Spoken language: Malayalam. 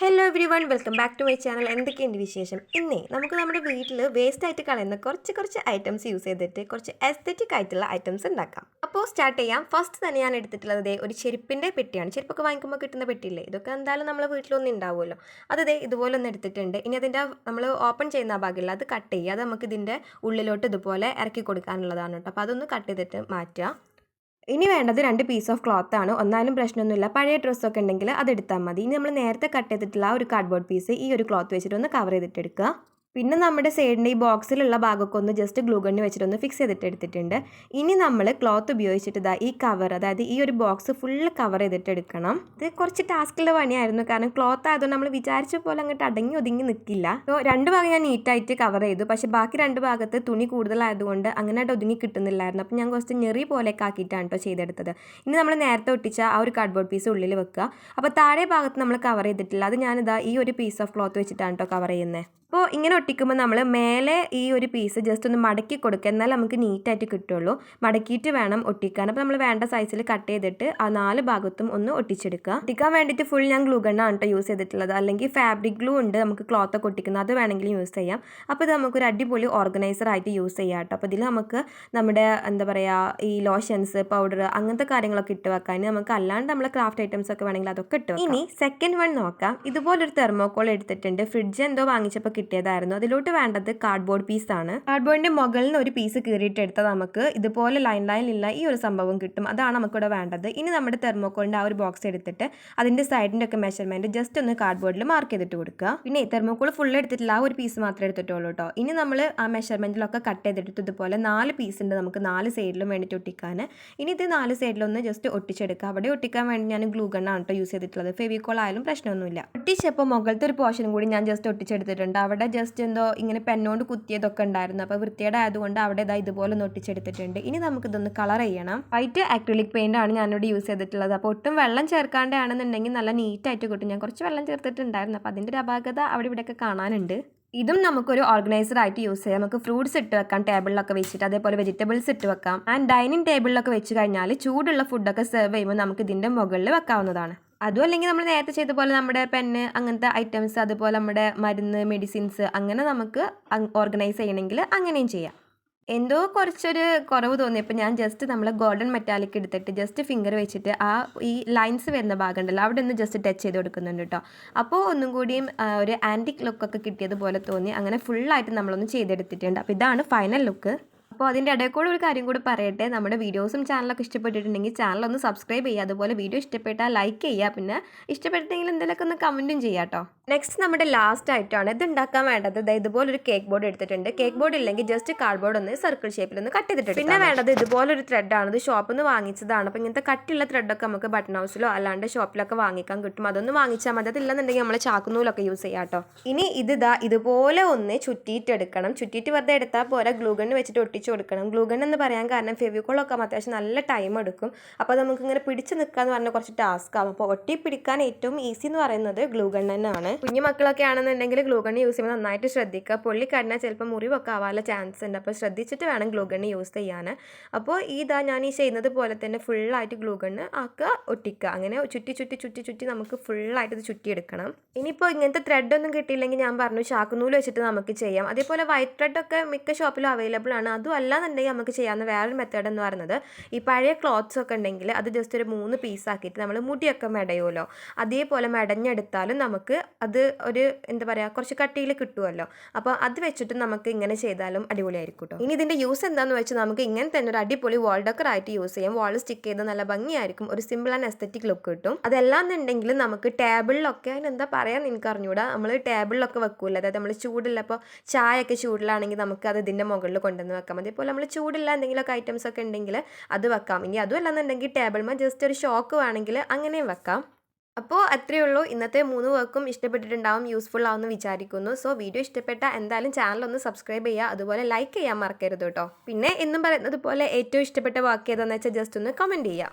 Hello everyone, welcome back to my channel. എന്തൊക്കെയുണ്ട് വിശേഷം? ഇന്നേ നമുക്ക് നമ്മുടെ വീട്ടിൽ വേസ്റ്റ് ആയിട്ട് കളയുന്ന കുറച്ച് ഐറ്റംസ് യൂസ് ചെയ്തിട്ട് കുറച്ച് എസ്തെറ്റിക് ആയിട്ടുള്ള ഐറ്റംസ് ഉണ്ടാക്കാം. അപ്പോൾ സ്റ്റാർട്ട് ചെയ്യാം. ഫസ്റ്റ് തന്നെ ഞാൻ എടുത്തിട്ടുള്ളത് ഒരു ചെരുപ്പിൻ്റെ പെട്ടിയാണ്. ചെരുപ്പൊക്കെ വാങ്ങിക്കുമ്പോൾ കിട്ടുന്ന പെട്ടിയില്ലേ, ഇതൊക്കെ എന്തായാലും നമ്മളെ വീട്ടിലൊന്നും ഉണ്ടാവുമല്ലോ. അത് ഇതുപോലെ ഒന്ന് എടുത്തിട്ടുണ്ട്. ഇനി അതിൻ്റെ നമ്മൾ ഓപ്പൺ ചെയ്യുന്ന ഭാഗമില്ല, അത് കട്ട് ചെയ്യുക. അത് നമുക്ക് ഇതിൻ്റെ ഉള്ളിലോട്ട് ഇതുപോലെ ഇറക്കി കൊടുക്കാനുള്ളതാണ് കേട്ടോ. അപ്പോൾ അതൊന്ന് കട്ട് ചെയ്തിട്ട് മാറ്റുക. ഇനി വേണ്ടത് 2 പീസ് ഓഫ് ക്ലോത്ത് ആണ്. ഒന്നാലും പ്രശ്നമൊന്നുമില്ല, പഴയ ഡ്രസ്സൊക്കെ ഉണ്ടെങ്കിൽ അത് എടുത്താൽ മതി. ഇനി നമ്മൾ നേരത്തെ കട്ട് ചെയ്തിട്ടുള്ള ഒരു കാർഡ്ബോർഡ് പീസ് ഈ ഒരു ക്ലോത്ത് വെച്ചിട്ട് ഒന്ന് കവർ ചെയ്തിട്ട് എടുക്കുക. പിന്നെ നമ്മുടെ സൈഡിൻ്റെ ഈ ബോക്സിലുള്ള ഭാഗമൊക്കെ ഒന്ന് ജസ്റ്റ് ഗ്ലൂ ഗണ്ണ് വെച്ചിട്ടൊന്ന് ഫിക്സ് ചെയ്തിട്ട് എടുത്തിട്ടുണ്ട്. ഇനി നമ്മൾ ക്ലോത്ത് ഉപയോഗിച്ചിട്ട് ഈ കവർ, അതായത് ഈ ഒരു ബോക്സ് ഫുള്ള് കവർ ചെയ്തിട്ട് എടുക്കണം. ഇത് കുറച്ച് ടാസ്കുള്ള പണിയായിരുന്നു, കാരണം ക്ലോത്ത് ആയതുകൊണ്ട് നമ്മൾ വിചാരിച്ച പോലെ അങ്ങോട്ട് അടങ്ങി ഒതുങ്ങി നിൽക്കില്ല. സോ 2 ഭാഗം ഞാൻ നീറ്റായിട്ട് കവർ ചെയ്തു. പക്ഷേ ബാക്കി 2 ഭാഗത്ത് തുണി കൂടുതലായതുകൊണ്ട് അങ്ങനെ ഒതുങ്ങി കിട്ടുന്നില്ലായിരുന്നു. അപ്പം ഞാൻ കുറച്ച് ഞെറി പോലെയൊക്കെ ആക്കിയിട്ടാണ് കേട്ടോ ചെയ്തെടുത്തത്. ഇനി നമ്മൾ നേരത്തെ ഒട്ടിച്ച ആ ഒരു കാർഡ്ബോർഡ് പീസ് ഉള്ളിൽ വെക്കുക. അപ്പോൾ താഴെ ഭാഗത്ത് നമ്മൾ കവർ ചെയ്തിട്ടില്ല, അത് ഞാനിതാ ഈ ഒരു പീസ് ഓഫ് ക്ലോത്ത് വെച്ചിട്ടാണ് കേട്ടോ കവർ ചെയ്യുന്നത്. അപ്പോൾ ഇങ്ങനെ ഒട്ടിക്കുമ്പോൾ നമ്മൾ മേലെ ഈ ഒരു പീസ് ജസ്റ്റ് ഒന്ന് മടക്കി കൊടുക്കുക, എന്നാൽ നമുക്ക് നീറ്റായിട്ട് കിട്ടുള്ളൂ. മടക്കിയിട്ട് വേണം ഒട്ടിക്കാൻ. അപ്പോൾ നമ്മൾ വേണ്ട സൈസിൽ കട്ട് ചെയ്തിട്ട് ആ 4 ഭാഗത്തും ഒന്ന് ഒട്ടിച്ചെടുക്കുക. ഒട്ടിക്കാൻ വേണ്ടിയിട്ട് ഫുൾ ഞാൻ ഗ്ലൂ ഗണ്ണാണ് കേട്ടോ യൂസ് ചെയ്തിട്ടുള്ളത്. അല്ലെങ്കിൽ ഫാബ്രിക് ഗ്ലൂ ഉണ്ട് നമുക്ക് ക്ലോത്തൊക്കെ ഒട്ടിക്കുന്നത്, അത് വേണമെങ്കിലും യൂസ് ചെയ്യാം. അപ്പോൾ ഇത് നമുക്കൊരു അടിപൊളി ഓർഗനൈസർ ആയിട്ട് യൂസ് ചെയ്യാം കേട്ടോ. അപ്പോൾ ഇതിൽ നമുക്ക് നമ്മുടെ എന്താ പറയുക, ഈ ലോഷൻസ്, പൗഡർ, അങ്ങനത്തെ കാര്യങ്ങളൊക്കെ ഇട്ട് വെക്കാൻ, നമുക്ക് അല്ലാണ്ട് നമ്മളെ ക്രാഫ്റ്റ് ഐറ്റംസ് ഒക്കെ വേണമെങ്കിൽ അതൊക്കെ ഇട്ട് വെക്കാം. ഇനി സെക്കൻഡ് വൺ നോക്കാം. ഇതുപോലൊരു തെർമോക്കോൾ എടുത്തിട്ടുണ്ട്. ഫ്രിഡ്ജ് എന്തോ വാങ്ങിച്ചപ്പോൾ കിട്ടിയതായിരുന്നു. അതിലോട്ട് വേണ്ടത് കാർഡ്ബോർഡ് പീസാണ്. കാർഡ്ബോർഡിന്റെ മുകളിൽ നിന്ന് ഒരു പീസ് കീറിയിട്ട് എടുത്താൽ നമുക്ക് ഇതുപോലെ ലൈനിലുള്ള ഈ ഒരു സംഭവം കിട്ടും. അതാണ് നമുക്കിവിടെ വേണ്ടത്. ഇനി നമ്മുടെ തെർമോക്കോളിന്റെ ആ ഒരു ബോക്സ് എടുത്തിട്ട് അതിന്റെ സൈഡിന്റെ ഒക്കെ മെഷർമെന്റ് ജസ്റ്റ് ഒന്ന് കാർഡ്ബോർഡിൽ മാർക്ക് ചെയ്തിട്ട് കൊടുക്കുക. പിന്നെ തെർമോക്കോൾ ഫുൾ എടുത്തിട്ടില്ല, ആ ഒരു പീസ് മാത്രമേ എടുത്തിട്ടുള്ളൂ കേട്ടോ. ഇനി നമ്മൾ ആ മെഷർമെന്റിലൊക്കെ കട്ട് ചെയ്തിട്ട് ഇതുപോലെ 4 പീസ് ഉണ്ട് നമുക്ക് 4 സൈഡിലും വേണ്ടിയിട്ട് ഒട്ടിക്കാൻ. ഇനി ഇത് 4 സൈഡിലൊന്ന് ജസ്റ്റ് ഒട്ടിച്ചെടുക്കുക. അവിടെ ഒട്ടിക്കാൻ വേണ്ടി ഞാൻ ഗ്ലൂ ഗണ്ണാണ് കേട്ടോ യൂസ് ചെയ്തിട്ടുള്ളത്. ഫെവിക്കോൾ ആയാലും പ്രശ്നമൊന്നുമില്ല. ഒട്ടിച്ചപ്പോൾ മുകളിലത്തെ ഒരു പോർഷൻ കൂടി ഞാൻ ജസ്റ്റ് ഒട്ടിച്ചെടുത്തിട്ടുണ്ട്. അവിടെ ജസ്റ്റ് എന്തോ ഇങ്ങനെ പെന്നോണ്ട് കുത്തിയതൊക്കെ ഉണ്ടായിരുന്നു. അപ്പോൾ വൃത്തിയുടെ ആയതുകൊണ്ട് അവിടെ ഇതുപോലെ ഒന്ന് ഒട്ടിച്ചെടുത്തിട്ടുണ്ട്. ഇനി നമുക്കിതൊന്ന് കളർ ചെയ്യണം. വൈറ്റ് അക്രിലിക് പെയിന്റ് ആണ് ഞാനിവിടെ യൂസ് ചെയ്തിട്ടുള്ളത്. അപ്പോൾ ഒട്ടും വെള്ളം ചേർക്കാണ്ടാണെന്നുണ്ടെങ്കിൽ നല്ല നീറ്റായിട്ട് കിട്ടും. ഞാൻ കുറച്ച് വെള്ളം ചേർത്തിട്ടുണ്ടായിരുന്നു, അപ്പോൾ അതിൻ്റെ ഒരു അപാകത അവിടെ ഇവിടെയൊക്കെ കാണാനുണ്ട്. ഇതും നമുക്കൊരു ഓർഗനൈസർ ആയിട്ട് യൂസ് ചെയ്യാം. നമുക്ക് ഫ്രൂട്ട്സ് ഇട്ട് വെക്കാം ടേബിളിലൊക്കെ വെച്ചിട്ട്, അതേപോലെ വെജിറ്റബിൾസ് ഇട്ട് വെക്കാം. ആൻഡ് ഡൈനിങ് ടേബിളിലൊക്കെ വെച്ച് കഴിഞ്ഞാൽ ചൂടുള്ള ഫുഡൊക്കെ സെർവ് ചെയ്യുമ്പോൾ നമുക്ക് ഇതിൻ്റെ മുകളിൽ വെക്കാവുന്നതാണ്. അതും അല്ലെങ്കിൽ നമ്മൾ നേരത്തെ ചെയ്ത പോലെ നമ്മുടെ പെന്ന്, അങ്ങനത്തെ ഐറ്റംസ്, അതുപോലെ നമ്മുടെ മരുന്ന്, മെഡിസിൻസ്, അങ്ങനെ നമുക്ക് ഓർഗനൈസ് ചെയ്യണമെങ്കിൽ അങ്ങനെയും ചെയ്യാം. എന്തോ കുറച്ചൊരു കുറവ് തോന്നിയപ്പോൾ ഞാൻ ജസ്റ്റ് നമ്മൾ ഗോൾഡൻ മെറ്റാലിക് എടുത്തിട്ട് ജസ്റ്റ് ഫിംഗർ വെച്ചിട്ട് ആ ഈ ലൈൻസ് വരുന്ന ഭാഗം ഉണ്ടല്ലോ അവിടെ ഒന്ന് ജസ്റ്റ് ടച്ച് ചെയ്ത് കൊടുക്കുന്നുണ്ട് കേട്ടോ. അപ്പോൾ ഒന്നും കൂടിയും ഒരു ആൻറ്റിക് ലുക്കൊക്കെ കിട്ടിയതുപോലെ തോന്നി. അങ്ങനെ ഫുള്ളായിട്ട് നമ്മളൊന്ന് ചെയ്തെടുത്തിട്ടുണ്ട്. അപ്പോൾ ഇതാണ് ഫൈനൽ ലുക്ക്. അപ്പോൾ അതിൻ്റെ ഇടയിൽ കൂടെ ഒരു കാര്യം കൂടി പറയട്ടെ, നമ്മുടെ വീഡിയോസും ചാനലൊക്കെ ഇഷ്ടപ്പെട്ടിട്ടുണ്ടെങ്കിൽ ചാനലൊന്ന് സബ്സ്ക്രൈബ് ചെയ്യുക. അതുപോലെ വീഡിയോ ഇഷ്ടപ്പെട്ടാൽ ലൈക്ക് ചെയ്യുക. പിന്നെ ഇഷ്ടപ്പെട്ടിട്ടെങ്കിൽ എന്തെങ്കിലുമൊക്കെ ഒന്ന് കമൻറ്റും ചെയ്യാം കേട്ടോ. നെക്സ്റ്റ് നമ്മുടെ ലാസ്റ്റ് ആയിട്ടാണ് ഇത് ഉണ്ടാക്കാൻ വേണ്ടത്. ഇതുപോലൊരു കേക്ക് ബോർഡ് എടുത്തിട്ടുണ്ട്. കേക്ക് ബോർഡ് ഇല്ലെങ്കിൽ ജസ്റ്റ് കാർഡ്ബോർഡ് ഒന്ന് സർക്കിൾ ഷേപ്പിൽ ഒന്ന് കട്ട് ചെയ്തിട്ട്, പിന്നെ വേണ്ടത് ഇതുപോലൊരു ത്രെഡാണ്. ഇത് ഷോപ്പിൽ നിന്ന് വാങ്ങിച്ചതാണ്. അപ്പോൾ ഇങ്ങനത്തെ കട്ടിയുള്ള ത്രെഡൊക്കെ നമുക്ക് ബട്ടൺ ഹൗസിലോ അല്ലാണ്ട് ഷോപ്പിലൊക്കെ വാങ്ങിക്കാൻ കിട്ടും. അതൊന്ന് വാങ്ങിച്ചാൽ മതി. അതില്ലെന്നുണ്ടെങ്കിൽ നമ്മൾ ചാക്കുന്നൂലൊക്കെ യൂസ് ചെയ്യാം കേട്ടോ. ഇനി ഇതുപോലെ ഒന്ന് ചുറ്റിയിട്ടെടുക്കണം. ചുറ്റിയിട്ട് വെറുതെ എടുത്താൽ പോരാ, ഗ്ലൂ ഗണ്ണ് വെച്ചിട്ട് ഒട്ടിച്ച് കൊടുക്കണം. ഗ്ലൂ ഗൺ എന്ന് പറയാൻ കാരണം ഫെവിക്കോളൊക്കെ അത്യാവശ്യം നല്ല ടൈം എടുക്കും. അപ്പോൾ നമുക്ക് ഇങ്ങനെ പിടിച്ച് നിൽക്കാന്ന് പറഞ്ഞാൽ കുറച്ച് ടാസ്ക് ആവും. അപ്പോൾ ഒട്ടി പിടിക്കാൻ ഏറ്റവും ഈസി എന്ന് പറയുന്നത് ഗ്ലൂ ഗൺ തന്നെയാണ്. കുഞ്ഞു മക്കളൊക്കെ ആണെന്നുണ്ടെങ്കിൽ ഗ്ലൂ ഗൺ യൂസ് ചെയ്യുമ്പോൾ നന്നായിട്ട് ശ്രദ്ധിക്കുക. പൊള്ളി കഴിഞ്ഞാൽ ചിലപ്പോൾ മുറിവൊക്കെ ആവാനുള്ള ചാൻസ് ഉണ്ട്. അപ്പോൾ ശ്രദ്ധിച്ചിട്ട് വേണം ഗ്ലൂ ഗൺ യൂസ് ചെയ്യാൻ. അപ്പോൾ ഞാൻ ഈ ചെയ്യുന്നത് പോലെ തന്നെ ഫുള്ളായിട്ട് ഗ്ലൂ ഗണ്ണ് ആക്കുക, ഒട്ടിക്കുക. അങ്ങനെ ചുറ്റി നമുക്ക് ഫുള്ളായിട്ട് ഇത് ചുറ്റിയെടുക്കണം. ഇനിയിപ്പോൾ ഇങ്ങനത്തെ ത്രെഡൊന്നും കിട്ടിയില്ലെങ്കിൽ ഞാൻ പറഞ്ഞു ചാക്കുനൂല് വെച്ചിട്ട് നമുക്ക് ചെയ്യാം. അതേപോലെ വൈറ്റ് ത്രെഡൊക്കെ മിക്ക ഷോപ്പിലും അവൈലബിൾ ആണ്. അതും അല്ലാന്നുണ്ടെങ്കിൽ നമുക്ക് ചെയ്യാവുന്ന വേറൊരു മെത്തേഡ് എന്ന് പറയുന്നത്, ഈ പഴയ ക്ലോത്ത്സ് ഒക്കെ ഉണ്ടെങ്കിൽ അത് ജസ്റ്റ് ഒരു 3 പീസാക്കിയിട്ട് നമ്മൾ മുടിയൊക്കെ മെടയുമല്ലോ, അതേപോലെ മെടഞ്ഞെടുത്താലും നമുക്ക് അത് ഒരു എന്താ പറയുക കുറച്ച് കട്ടിയിൽ കിട്ടുമല്ലോ. അപ്പോൾ അത് വെച്ചിട്ട് നമുക്ക് ഇങ്ങനെ ചെയ്താലും അടിപൊളിയായിരിക്കും കേട്ടോ. ഇനി ഇതിൻ്റെ യൂസ് എന്താണെന്ന് വെച്ചാൽ നമുക്ക് ഇങ്ങനെ തന്നെ ഒരു അടിപൊളി വാൾ ഡെക്കർ ആയിട്ട് യൂസ് ചെയ്യാം. വാൾ സ്റ്റിക്ക് ചെയ്ത് നല്ല ഭംഗിയായിരിക്കും, ഒരു സിമ്പിൾ ആൻഡ് എസ്തെറ്റിക് ലുക്ക് കിട്ടും. അതല്ലാന്നുണ്ടെങ്കിൽ നമുക്ക് ടേബിളിലൊക്കെ അതിനെന്താ പറയാൻ എനിക്ക് അറിഞ്ഞൂടാ, നമ്മൾ ടേബിളിലൊക്കെ വെക്കൂല. അതായത് നമ്മൾ ചൂടില്ല, അപ്പോൾ ചായയൊക്കെ ചൂടിലാണെങ്കിൽ നമുക്ക് അത് ഇതിൻ്റെ മുകളിൽ കൊണ്ടുവന്ന് വെക്കാം. അതേപോലെ നമ്മൾ ചൂടില്ല എന്തെങ്കിലുമൊക്കെ ഐറ്റംസ് ഒക്കെ ഉണ്ടെങ്കിൽ അത് വെക്കാം. ഇനി അതും അല്ലെന്നുണ്ടെങ്കിൽ ടേബിൾമേൽ ജസ്റ്റ് ഒരു ഷോക്ക് വേണമെങ്കിൽ അങ്ങനെയും വെക്കാം. അപ്പോൾ അത്രയേ ഉള്ളൂ. ഇന്നത്തെ 3 വർക്കും ഇഷ്ടപ്പെട്ടിട്ടുണ്ടാവും, യൂസ്ഫുൾ ആവുമെന്ന് വിചാരിക്കുന്നു. സോ വീഡിയോ ഇഷ്ടപ്പെട്ട എന്തായാലും ചാനലൊന്ന് സബ്സ്ക്രൈബ് ചെയ്യുക, അതുപോലെ ലൈക്ക് ചെയ്യാൻ മറക്കരുത് കേട്ടോ. പിന്നെ എന്നും പറയുന്നത് പോലെ ഏറ്റവും ഇഷ്ടപ്പെട്ട വാക്ക് ഏതാണെന്ന് വെച്ചാൽ ജസ്റ്റ് ഒന്ന് കമൻറ്റ് ചെയ്യുക.